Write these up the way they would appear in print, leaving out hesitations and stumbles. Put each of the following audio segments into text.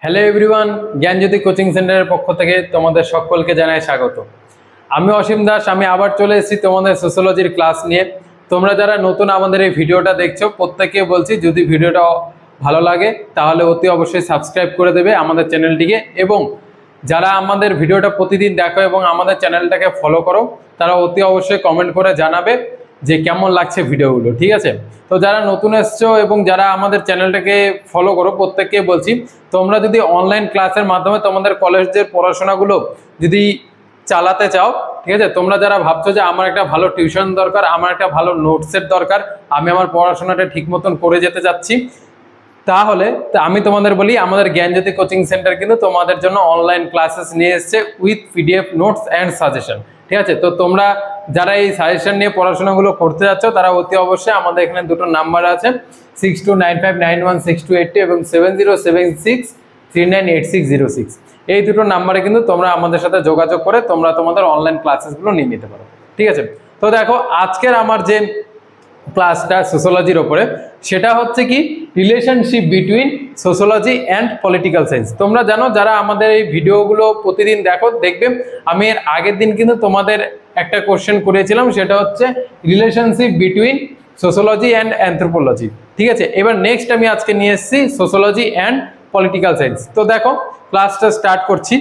Hello everyone, জ্ঞানজ্যোতি coaching সেন্টারের পক্ষ থেকে তোমাদের সকলকে জানাই স্বাগত। আমি অসীম দাস। আমি আবার চলে এসেছি তোমাদের সোশ্যোলজির ক্লাস নিয়ে। তোমরা যারা নতুন আমাদের এই ভিডিওটা দেখছো প্রত্যেককে বলছি, যদি ভিডিওটা ভালো লাগে তাহলে অতি অবশ্যই সাবস্ক্রাইব করে দেবে আমাদের চ্যানেলটিকে, এবং যারা আমাদের ভিডিওটা প্রতিদিন দেখো এবং আমাদের চ্যানেলটাকে ফলো করো তারা অতি অবশ্যই কমেন্ট করে জানাবে যে কেমন লাগছে ভিডিওগুলো, ঠিক আছে? তো যারা নতুন এসছো এবং যারা আমাদের চ্যানেলটাকে ফলো করো প্রত্যেককে বলছি, তোমরা যদি অনলাইন ক্লাসের মাধ্যমে তোমাদের কলেজের পড়াশোনাগুলো যদি চালাতে চাও, ঠিক আছে, তোমরা যারা ভাবছো যে আমার একটা ভালো টিউশন দরকার, আমার একটা ভালো নোটসের দরকার, আমি আমার পড়াশোনাটা ঠিক মতন করে যেতে চাচ্ছি, তাহলে আমি তোমাদের বলি আমাদের জ্ঞানজ্যোতি কোচিং সেন্টার কিন্তু তোমাদের জন্য অনলাইন ক্লাসেস নিয়ে এসছে with PDF notes and suggestion, ঠিক আছে? তো তোমরা যারা এই সাজেশন নিয়ে পড়াশোনাগুলো করতে যাচ্ছ তারা অতি অবশ্যই আমাদের এখানে দুটো নাম্বার আছে 6295916282 এবং 7076398606। এই দুটো নাম্বারে কিন্তু তোমরা আমাদের সাথে যোগাযোগ করে তোমরা তোমাদের অনলাইন ক্লাসেসগুলো নিয়ে নিতে পারো, ঠিক আছে? তো দেখো আজকের আমার যে ক্লাসটা সোশ্যোলজির ওপরে, সেটা হচ্ছে কি relationship between sociology and political science. তোমরা জানো যারা আমাদের এই ভিডিওগুলো প্রতিদিন দেখবে, আমি এর আগের দিন কিন্তু তোমাদের একটা কোশ্চেন করেছিলাম, সেটা হচ্ছে relationship between sociology and anthropology, ঠিক আছে? এবার নেক্সট আমি আজকে নিয়ে এসেছি সোশ্যোলজি অ্যান্ড পলিটিক্যাল সায়েন্স। তো দেখো ক্লাসটা স্টার্ট করছি।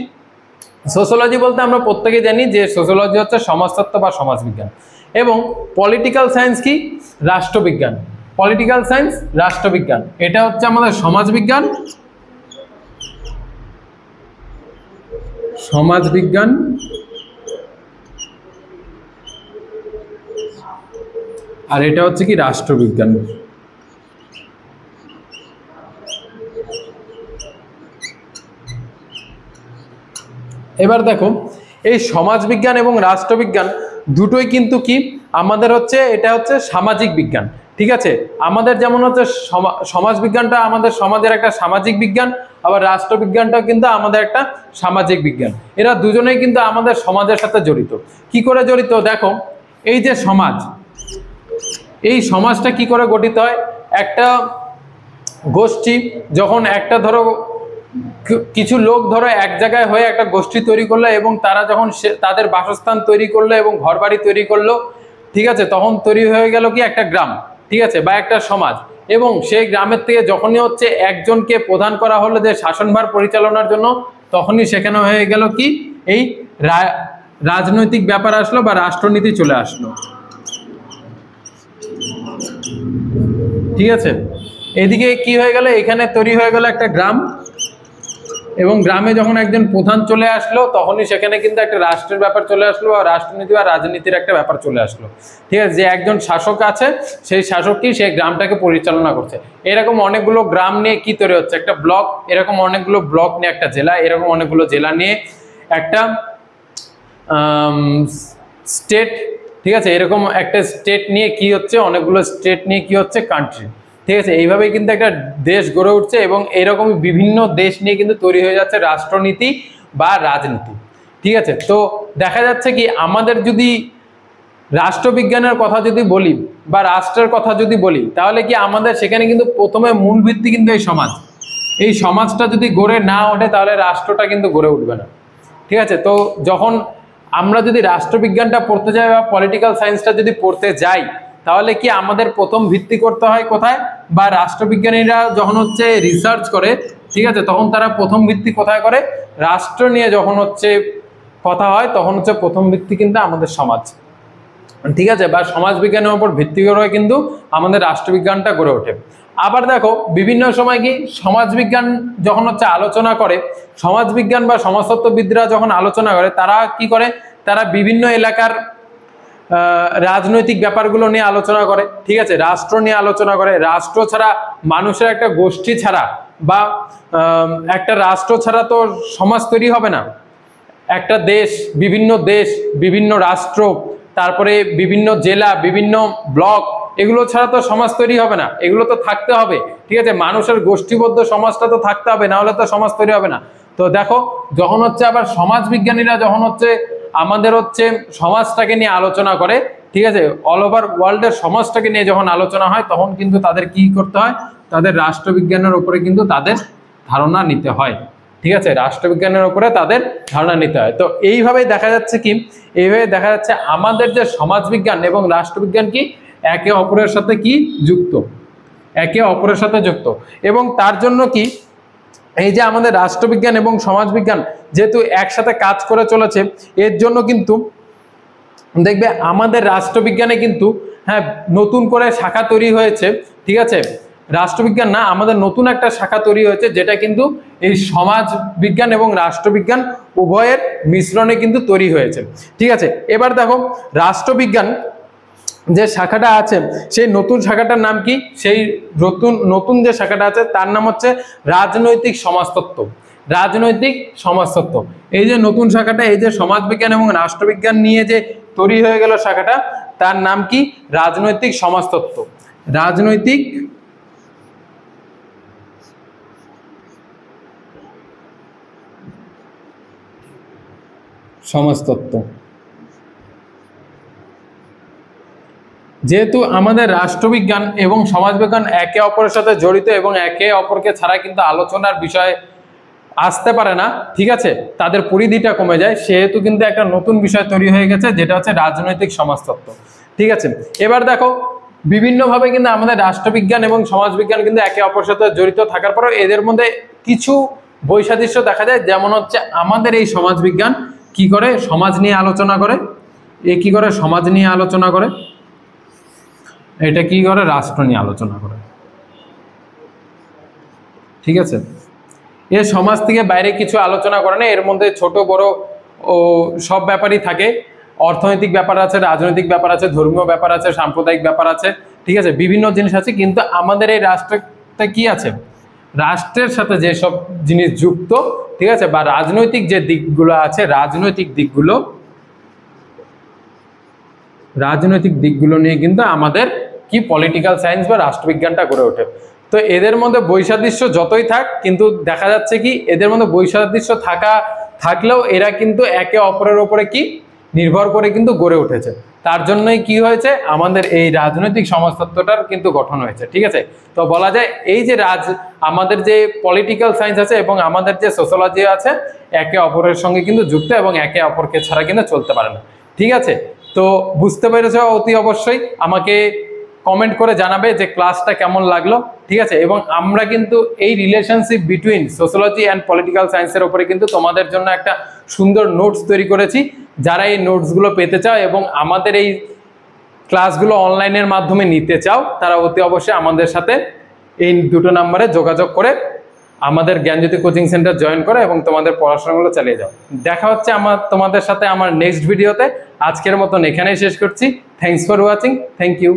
সোশ্যোলজি বলতে আমরা প্রত্যেকে জানি যে সোশ্যোলজি হচ্ছে সমাজতত্ত্ব বা সমাজবিজ্ঞান, এবং পলিটিক্যাল সায়েন্স কি রাষ্ট্রবিজ্ঞান। পলিটিক্যাল সায়েন্স রাষ্ট্রবিজ্ঞান, এটা হচ্ছে আমাদের সমাজবিজ্ঞান, সমাজবিজ্ঞান আর এটা হচ্ছে কি রাষ্ট্রবিজ্ঞান। এবার দেখো এই সমাজবিজ্ঞান এবং রাষ্ট্রবিজ্ঞান দুটোই কিন্তু কি আমাদের হচ্ছে, এটা হচ্ছে সামাজিক বিজ্ঞান, ঠিক আছে? আমাদের যেমন হচ্ছে সমাজবিজ্ঞানটা আমাদের সমাজের একটা সামাজিক বিজ্ঞান, আবার রাষ্ট্রবিজ্ঞানটাও কিন্তু আমাদের একটা সামাজিক বিজ্ঞান। এরা দুজনেই কিন্তু আমাদের সমাজের সাথে জড়িত। কি করে জড়িত? দেখো এই যে সমাজ, এই সমাজটা কি করে গঠিত হয়? একটা গোষ্ঠী যখন একটা ধরো কিছু লোক ধরো এক জায়গায় হয়ে একটা গোষ্ঠী তৈরি করলো, এবং তারা যখন তাদের বাসস্থান তৈরি করলো এবং ঘরবাড়ি তৈরি করলো, ঠিক আছে, তখন তৈরি হয়ে গেল কি একটা গ্রাম, ঠিক আছে, বা একটা সমাজ। এবং সেই গ্রামের থেকে যখনই হচ্ছে একজনকে প্রধান করা হলো যে শাসনভার পরিচালনার জন্য, তখনই সেখানে হয়ে গেল কি এই রাজনৈতিক ব্যাপার আসলো বা রাষ্ট্রনীতি চলে আসলো, ঠিক আছে? এদিকে কি হয়ে গেল, এখানে তৈরি হয়ে গেল একটা গ্রাম, এবং গ্রামে যখন একজন প্রধান চলে আসলো তখনই সেখানে কিন্তু একটা রাষ্ট্রের ব্যাপার চলে আসলো, বা রাষ্ট্রনীতি বা রাজনীতির একটা ব্যাপার চলে আসলো, ঠিক আছে? যে একজন শাসক আছে, সেই শাসকই সেই গ্রামটাকে পরিচালনা করছে। এরকম অনেকগুলো গ্রাম নিয়ে কি তৈরি হচ্ছে একটা ব্লক, এরকম অনেকগুলো ব্লক নিয়ে একটা জেলা, এরকম অনেকগুলো জেলা নিয়ে একটা স্টেট, ঠিক আছে? এরকম একটা স্টেট নিয়ে কি হচ্ছে, অনেকগুলো স্টেট নিয়ে কি হচ্ছে কান্ট্রি, ঠিক আছে? এইভাবেই কিন্তু একটা দেশ গড়ে উঠছে, এবং এরকম বিভিন্ন দেশ নিয়ে কিন্তু তৈরি হয়ে যাচ্ছে রাষ্ট্রনীতি বা রাজনীতি, ঠিক আছে? তো দেখা যাচ্ছে কি আমাদের যদি রাষ্ট্রবিজ্ঞানের কথা যদি বলি বা রাষ্ট্রের কথা যদি বলি, তাহলে কি আমাদের সেখানে কিন্তু প্রথমে মূল ভিত্তি কিন্তু এই সমাজ। এই সমাজটা যদি গড়ে না ওঠে তাহলে রাষ্ট্রটা কিন্তু গড়ে উঠবে না, ঠিক আছে? তো যখন আমরা যদি রাষ্ট্রবিজ্ঞানটা পড়তে যাই বা পলিটিক্যাল সায়েন্সটা যদি পড়তে যাই, তাহলে কি আমাদের প্রথম ভিত্তি করতে হয় কোথায়? বা রাষ্ট্রবিজ্ঞানীরা যখন হচ্ছে রিসার্চ করে, ঠিক আছে, তখন তারা প্রথম ভিত্তি কোথায় করে? রাষ্ট্র নিয়ে যখন হচ্ছে কথা হয় তখন হচ্ছে প্রথম ভিত্তি কিন্তু আমাদের সমাজ, ঠিক আছে? বা সমাজবিজ্ঞানের উপর ভিত্তি করে কিন্তু আমাদের রাষ্ট্রবিজ্ঞানটা গড়ে ওঠে। আবার দেখো বিভিন্ন সময় কি সমাজবিজ্ঞান যখন হচ্ছে আলোচনা করে, সমাজবিজ্ঞান বা সমাজতত্ত্ববিদরা যখন আলোচনা করে, তারা কি করে? তারা বিভিন্ন এলাকার রাজনৈতিক ব্যাপারগুলো নিয়ে আলোচনা করে, ঠিক আছে? রাষ্ট্র নিয়ে আলোচনা করে। রাষ্ট্র ছাড়া মানুষের একটা গোষ্ঠী ছাড়া বা একটা রাষ্ট্র ছাড়া তো সমাজ তৈরি হবে না। একটা দেশ, বিভিন্ন রাষ্ট্র, তারপরে বিভিন্ন জেলা, বিভিন্ন ব্লক, এগুলো ছাড়া তো সমাজ তৈরি হবে না। এগুলো তো থাকতে হবে, ঠিক আছে? মানুষের গোষ্ঠীবদ্ধ সমাজটা তো থাকতে হবে, না হলে তো সমাজ তৈরি হবে না। তো দেখো যখন হচ্ছে আবার সমাজবিজ্ঞানীরা যখন হচ্ছে আমাদের হচ্ছে সমাজটাকে নিয়ে আলোচনা করে, ঠিক আছে, অল ওভার ওয়ার্ল্ডের সমাজটাকে নিয়ে যখন আলোচনা হয়, তখন কিন্তু তাদের কি করতে হয়? তাদের রাষ্ট্রবিজ্ঞানের উপরে কিন্তু তাদের ধারণা নিতে হয়, ঠিক আছে, রাষ্ট্রবিজ্ঞানের উপরে তাদের ধারণা নিতে হয়। তো এইভাবেই দেখা যাচ্ছে কি, এইভাবে দেখা যাচ্ছে আমাদের যে সমাজবিজ্ঞান এবং রাষ্ট্রবিজ্ঞান কি একে অপরের সাথে কি যুক্ত, একে অপরের সাথে যুক্ত। এবং তার জন্য কি এই যে আমাদের রাষ্ট্রবিজ্ঞান এবং সমাজবিজ্ঞান যেহেতু একসাথে কাজ করে চলেছে, এর জন্য কিন্তু দেখবে আমাদের রাষ্ট্রবিজ্ঞানে কিন্তু হ্যাঁ নতুন করে শাখা তৈরি হয়েছে, ঠিক আছে, রাষ্ট্রবিজ্ঞান না, আমাদের নতুন একটা শাখা তৈরি হয়েছে যেটা কিন্তু এই সমাজ বিজ্ঞান এবং রাষ্ট্রবিজ্ঞান উভয়ের মিশ্রণে কিন্তু তৈরি হয়েছে, ঠিক আছে। এবার দেখো রাষ্ট্রবিজ্ঞান যে শাখাটা আছে সেই নতুন শাখাটার নাম কি, সেই নতুন যে শাখাটা আছে তার নাম হচ্ছে রাজনৈতিক সমাজতত্ত্ব। রাজনৈতিক সমাজতত্ত্ব, এই যে নতুন শাখাটা, এই যে সমাজবিজ্ঞান এবং রাষ্ট্রবিজ্ঞান নিয়ে যে তৈরি হয়ে গেল শাখাটা, তার নাম কি রাজনৈতিক সমাজতত্ত্ব। রাজনৈতিক সমাজতত্ত্ব। যেহেতু আমাদের রাষ্ট্রবিজ্ঞান এবং সমাজবিজ্ঞান একে অপরের সাথে জড়িত এবং একে অপরকে ছাড়া কিন্তু আলোচনার বিষয় আসতে পারে না, ঠিক আছে, তাদের পরিধিটা কমে যায়, সেহেতু কিন্তু একটা নতুন বিষয় তৈরি হয়ে গেছে যেটা হচ্ছে রাজনৈতিক সমাজতত্ত্ব, ঠিক আছে। এবার দেখো বিভিন্নভাবে কিন্তু আমাদের রাষ্ট্রবিজ্ঞান এবং সমাজবিজ্ঞান কিন্তু একে অপরের সাথে জড়িত থাকার পরেও এদের মধ্যে কিছু বৈসাদৃশ্য দেখা যায়। যেমন হচ্ছে আমাদের এই সমাজবিজ্ঞান কি করে সমাজ নিয়ে আলোচনা করে, এ কি করে সমাজ নিয়ে আলোচনা করে, এটা কি করে রাষ্ট্র নিয়ে আলোচনা করে, ঠিক আছে। এ সমাজ থেকে বাইরে কিছু আলোচনা করে না, এর মধ্যে ছোট বড় ও সব ব্যাপারই থাকে, অর্থনৈতিক ব্যাপার আছে, রাজনৈতিক ব্যাপার আছে, ধর্মীয় ব্যাপার আছে, সাম্প্রদায়িক ব্যাপার আছে, ঠিক আছে, বিভিন্ন জিনিস আছে। কিন্তু আমাদের এই রাষ্ট্রটা কি আছে, রাষ্ট্রের সাথে যেসব জিনিস যুক্ত, ঠিক আছে, বা রাজনৈতিক যে দিকগুলো আছে, রাজনৈতিক দিকগুলো নিয়ে কিন্তু আমাদের কি পলিটিক্যাল সায়েন্স বা রাষ্ট্রবিজ্ঞানটা গড়ে ওঠে। তো এদের মধ্যে বৈসাদৃশ্য যতই থাক, কিন্তু দেখা যাচ্ছে কি এদের মধ্যে বৈসাদৃশ্য থাকলেও এরা কিন্তু একে অপরের উপরে কি নির্ভর করে কিন্তু গড়ে উঠেছে। তার জন্যই কি হয়েছে, আমাদের এই রাজনৈতিক সমাজতত্ত্বটার কিন্তু গঠন হয়েছে, ঠিক আছে। তো বলা যায় এই যে আমাদের যে পলিটিক্যাল সায়েন্স আছে এবং আমাদের যে সোশ্যোলজি আছে একে অপরের সঙ্গে কিন্তু যুক্ত এবং একে অপরকে ছাড়া কিন্তু চলতে পারে না, ঠিক আছে। তো বুঝতে পেরেছো অতি অবশ্যই, আমাকে কমেন্ট করে জানাবে যে ক্লাসটা কেমন লাগলো, ঠিক আছে। এবং আমরা কিন্তু এই relationship between sociology and political সায়েন্সের উপরে কিন্তু তোমাদের জন্য একটা সুন্দর নোটস তৈরি করেছি। যারা এই নোটসগুলো পেতে চাও এবং আমাদের এই ক্লাসগুলো অনলাইনের মাধ্যমে নিতে চাও, তারা অতি অবশ্যই আমাদের সাথে এই দুটো নাম্বারে যোগাযোগ করে আমাদের জ্ঞানজ্যোতি কোচিং সেন্টার জয়েন করে এবং তোমাদের পড়াশোনাগুলো চালিয়ে যাও। দেখা হচ্ছে তোমাদের সাথে আমার নেক্সট ভিডিওতে। আজকের মতন এখানেই শেষ করছি। Thanks for watching. Thank you.